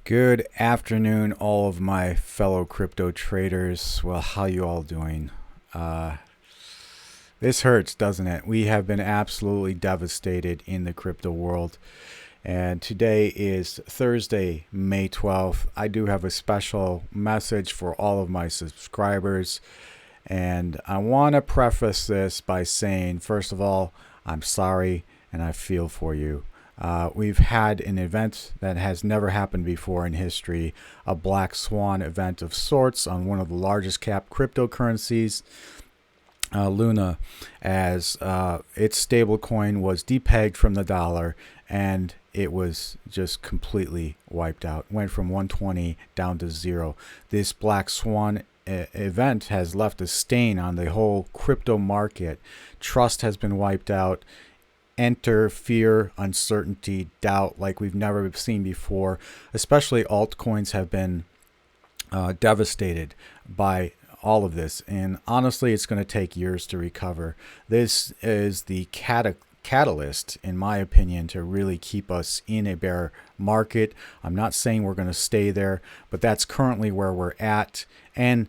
Good afternoon, all of my fellow crypto traders. Well, how you all doing? Uh, this hurts, doesn't it? We have been absolutely devastated in the crypto world. And today is Thursday, May 12th. I do have a special message for all of my subscribers. And I want to preface this by saying, first of all, I'm sorry and I feel for you. We've had an event that has never happened before in history, a Black Swan event of sorts on one of the largest cap cryptocurrencies, Luna, as its stablecoin was depegged from the dollar and it was just completely wiped out. Went from 120 down to zero. This Black Swan event has left a stain on the whole crypto market. Trust has been wiped out. Enter fear, uncertainty, doubt like we've never seen before. Especially altcoins have been devastated by all of this. And honestly, it's going to take years to recover. This is the catalyst, in my opinion, to really keep us in a bear market. I'm not saying we're going to stay there, but that's currently where we're at. And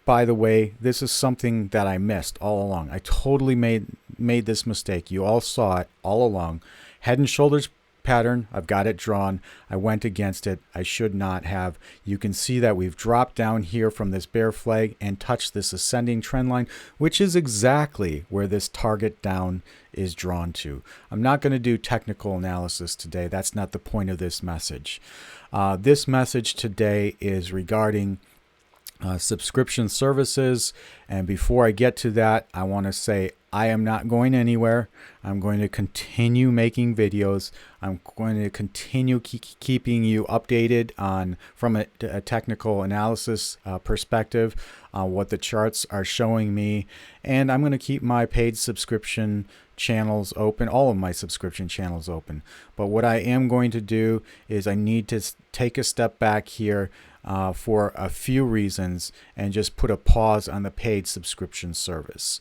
by the way, this is something that I missed all along. I totally made this mistake. You all saw it all along. Head and shoulders pattern, I've got it drawn. I went against it. I should not have. You can see that we've dropped down here from this bear flag and touched this ascending trend line, which is exactly where this target down is drawn to. I'm not going to do technical analysis today. That's not the point of this message. This message today is regarding subscription services. And before I get to that, I want to say I am not going anywhere. I'm going to continue making videos. I'm going to continue keeping you updated on from a technical analysis perspective, what the charts are showing me. And I'm going to keep my paid subscription channels open, all of my subscription channels open. But what I am going to do is I need to take a step back here for a few reasons and just put a pause on the paid subscription service.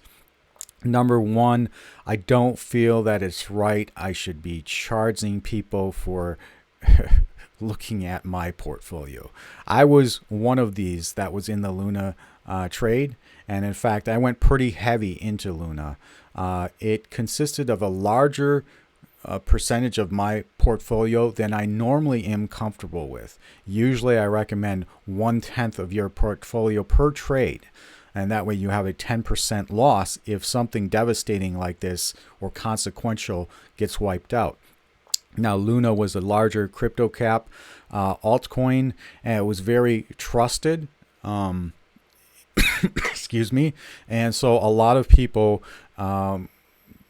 Number one, I don't feel that it's right. I should be charging people for looking at my portfolio. I was one of these that was in the Luna trade. And in fact, I went pretty heavy into Luna. It consisted of a larger percentage of my portfolio than I normally am comfortable with. Usually I recommend 1/10 of your portfolio per trade. And that way you have a 10% loss if something devastating like this or consequential gets wiped out. Now, Luna was a larger crypto cap altcoin, and it was very trusted. Excuse me. And so a lot of people,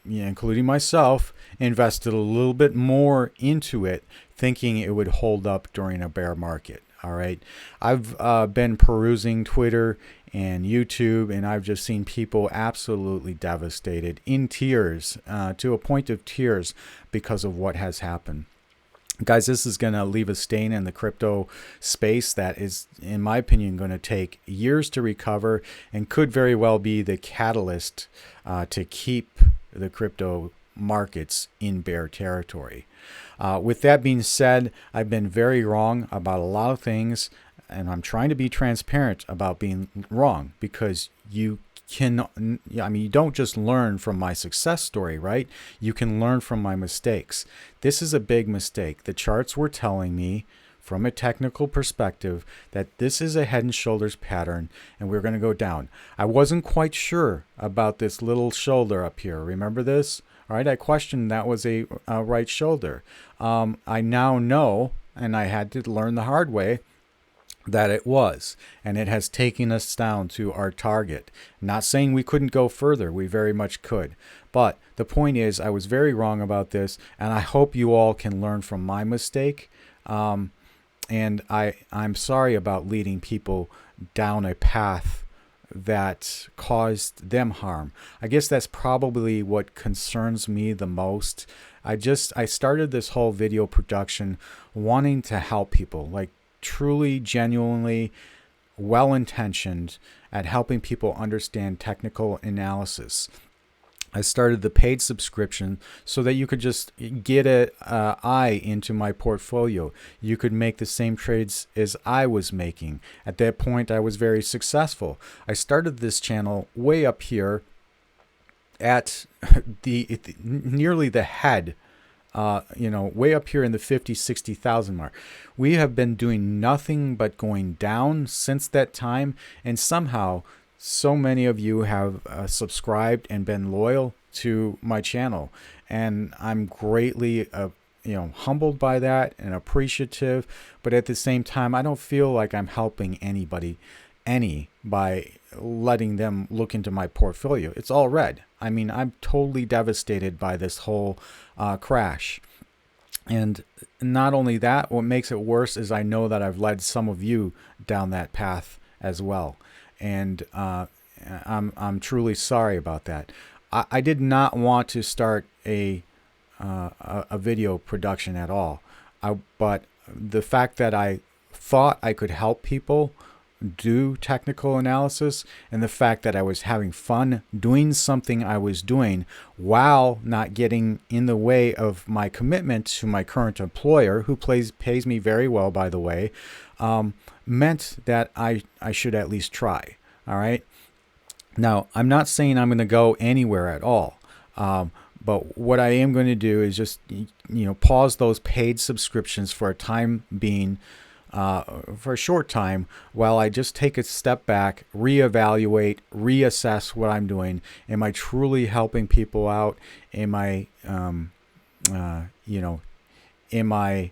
including myself, invested a little bit more into it, thinking it would hold up during a bear market. All right. I've been perusing Twitter and YouTube, and I've just seen people absolutely devastated in tears, to a point of tears because of what has happened. Guys, this is going to leave a stain in the crypto space that is, in my opinion, going to take years to recover and could very well be the catalyst to keep the crypto markets in bear territory. With that being said, I've been very wrong about a lot of things, and I'm trying to be transparent about being wrong because you don't just learn from my success story, right? You can learn from my mistakes. This is a big mistake. The charts were telling me from a technical perspective that this is a head and shoulders pattern and we're going to go down. I wasn't quite sure about this little shoulder up here. Remember this? All right, I questioned that was a right shoulder. I now know, and I had to learn the hard way, that it was, and it has taken us down to our target. Not saying we couldn't go further, we very much could. But the point is, I was very wrong about this, and I hope you all can learn from my mistake. And I'm sorry about leading people down a path that caused them harm. I guess that's probably what concerns me the most. I started this whole video production wanting to help people, like truly, genuinely well-intentioned at helping people understand technical analysis. I started the paid subscription so that you could just get an eye into my portfolio. You could make the same trades as I was making. At that point, I was very successful. I started this channel way up here at nearly the head, way up here in the 50, 60,000 mark. We have been doing nothing but going down since that time, and somehow so many of you have subscribed and been loyal to my channel, and I'm greatly humbled by that and appreciative. But at the same time, I don't feel like I'm helping anybody by letting them look into my portfolio. It's all red. I mean, I'm totally devastated by this whole crash. And not only that, what makes it worse is I know that I've led some of you down that path as well. And I'm truly sorry about that. I did not want to start a video production at all. But the fact that I thought I could help people do technical analysis, and the fact that I was having fun doing something I was doing while not getting in the way of my commitment to my current employer, who pays me very well, by the way, meant that I should at least try. All right. Now, I'm not saying I'm going to go anywhere at all. But what I am going to do is just, pause those paid subscriptions for a time being, for a short time, while I just take a step back, reevaluate, reassess what I'm doing. Am I truly helping people out? Am I, am I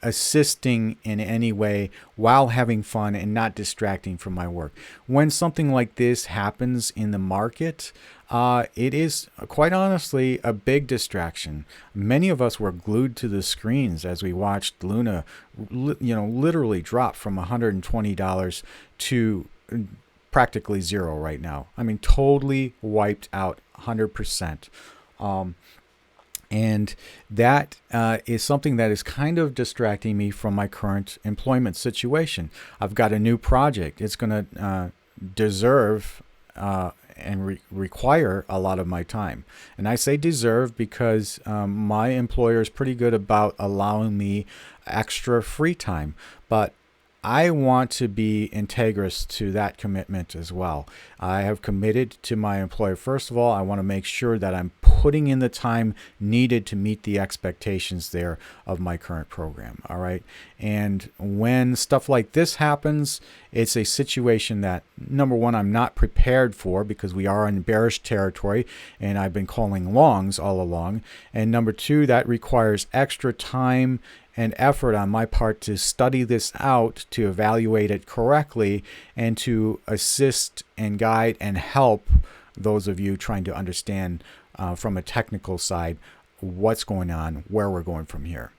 assisting in any way while having fun and not distracting from my work? When something like this happens in the market, it is quite honestly a big distraction. Many of us were glued to the screens as we watched Luna, literally drop from $120 to practically zero right now. I mean, totally wiped out 100%. And that is something that is kind of distracting me from my current employment situation. I've got a new project. It's going to deserve and require a lot of my time. And I say deserve because my employer is pretty good about allowing me extra free time. But I want to be integrous to that commitment as well. I have committed to my employer. First of all, I want to make sure that I'm putting in the time needed to meet the expectations there of my current program. All right. And when stuff like this happens, it's a situation that, number one, I'm not prepared for because we are in bearish territory and I've been calling longs all along. And number two, that requires extra time and effort on my part to study this out, to evaluate it correctly, and to assist and guide and help those of you trying to understand from a technical side what's going on, where we're going from here.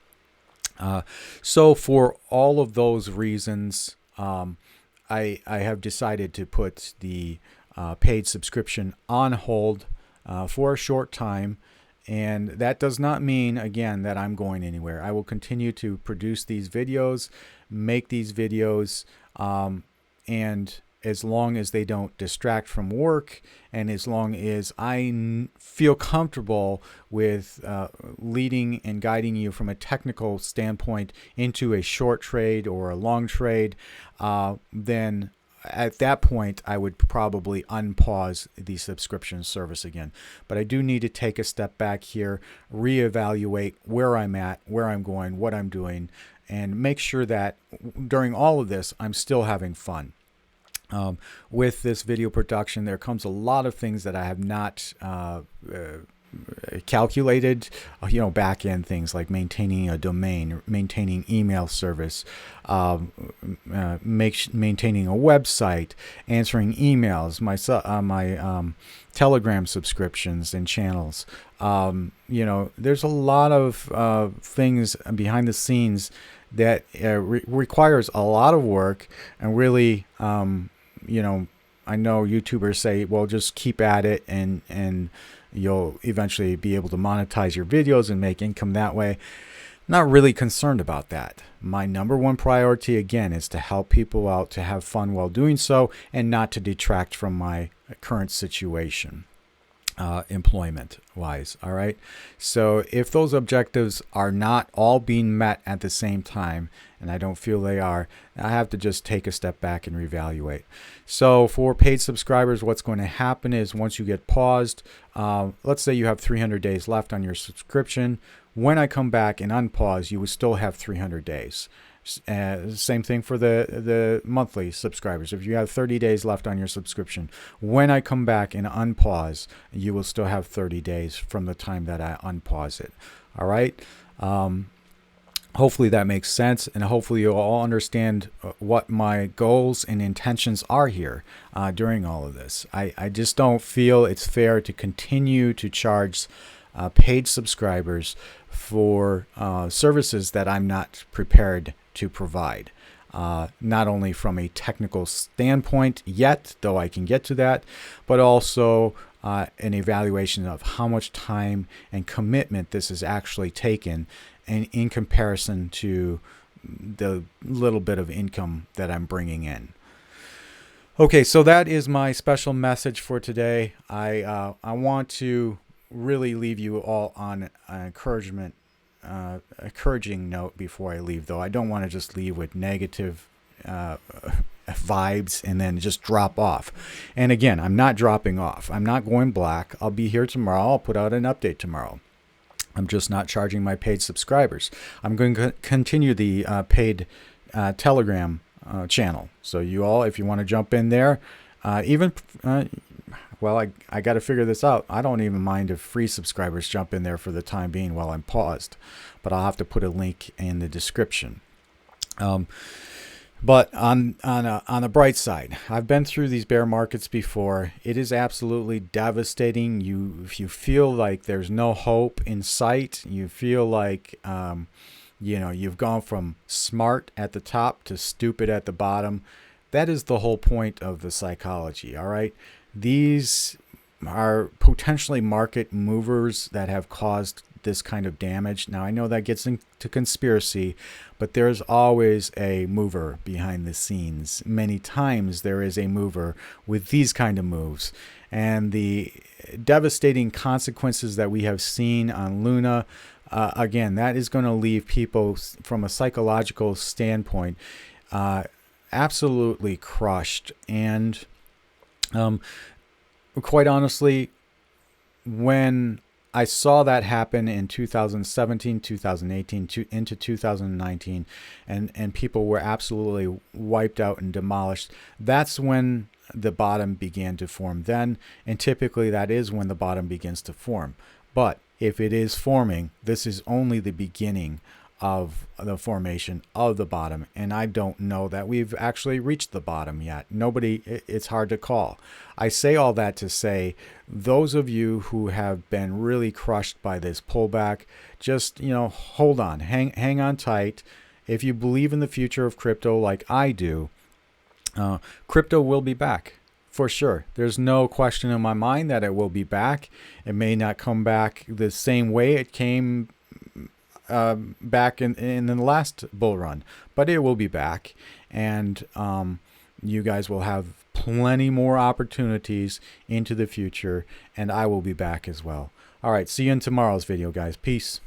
So for all of those reasons, I have decided to put the paid subscription on hold for a short time. And that does not mean, again, that I'm going anywhere. I will continue to produce these videos, make these videos, and as long as they don't distract from work, and as long as I feel comfortable with leading and guiding you from a technical standpoint into a short trade or a long trade, then at that point, I would probably unpause the subscription service again. But I do need to take a step back here, reevaluate where I'm at, where I'm going, what I'm doing, and make sure that during all of this, I'm still having fun. With this video production, there comes a lot of things that I have not calculated, back end things like maintaining a domain, maintaining email service, maintaining a website, answering emails, my Telegram subscriptions and channels. There's a lot of things behind the scenes that requires a lot of work, and really, I know YouTubers say, well, just keep at it and you'll eventually be able to monetize your videos and make income that way. Not really concerned about that. My number one priority, again, is to help people out, to have fun while doing so, and not to detract from my current situation. employment wise. All right. So if those objectives are not all being met at the same time, and I don't feel they are, I have to just take a step back and reevaluate. So for paid subscribers, what's going to happen is once you get paused, let's say you have 300 days left on your subscription. When I come back and unpause, you would still have 300 days. Same thing for the monthly subscribers. If you have 30 days left on your subscription, when I come back and unpause, you will still have 30 days from the time that I unpause it. All right. Hopefully that makes sense, and hopefully you'll all understand what my goals and intentions are here during all of this. I just don't feel it's fair to continue to charge paid subscribers for services that I'm not prepared to provide. Not only from a technical standpoint yet, though I can get to that, but also an evaluation of how much time and commitment this has actually taken, and in comparison to the little bit of income that I'm bringing in. Okay, so that is my special message for today. I want to really leave you all on an encouraging note before I leave, though. I don't want to just leave with negative vibes and then just drop off. And again, I'm not dropping off. I'm not going black. I'll be here tomorrow. I'll put out an update tomorrow. I'm just not charging my paid subscribers. I'm going to continue the paid Telegram channel. So you all, if you want to jump in there, well, I got to figure this out. I don't even mind if free subscribers jump in there for the time being while I'm paused, but I'll have to put a link in the description. But on the bright side, I've been through these bear markets before. It is absolutely devastating. If you feel like there's no hope in sight, you feel like you've gone from smart at the top to stupid at the bottom. That is the whole point of the psychology. All right. These are potentially market movers that have caused this kind of damage. Now, I know that gets into conspiracy, but there's always a mover behind the scenes. Many times there is a mover with these kind of moves. And the devastating consequences that we have seen on Luna, again, that is going to leave people from a psychological standpoint absolutely crushed. And quite honestly, when I saw that happen in 2017, 2018, into 2019, and people were absolutely wiped out and demolished. That's when the bottom began to form then, and typically that is when the bottom begins to form. But if it is forming, this is only the beginning of the formation of the bottom, and I don't know that we've actually reached the bottom yet. It's hard to call. I say all that to say, those of you who have been really crushed by this pullback, just hold on, hang on tight. If you believe in the future of crypto like I do, crypto will be back. For sure. There's no question in my mind that it will be back. It may not come back the same way it came back in the last bull run, but it will be back, and you guys will have plenty more opportunities into the future, and I will be back as well. All right, see you in tomorrow's video, guys. Peace.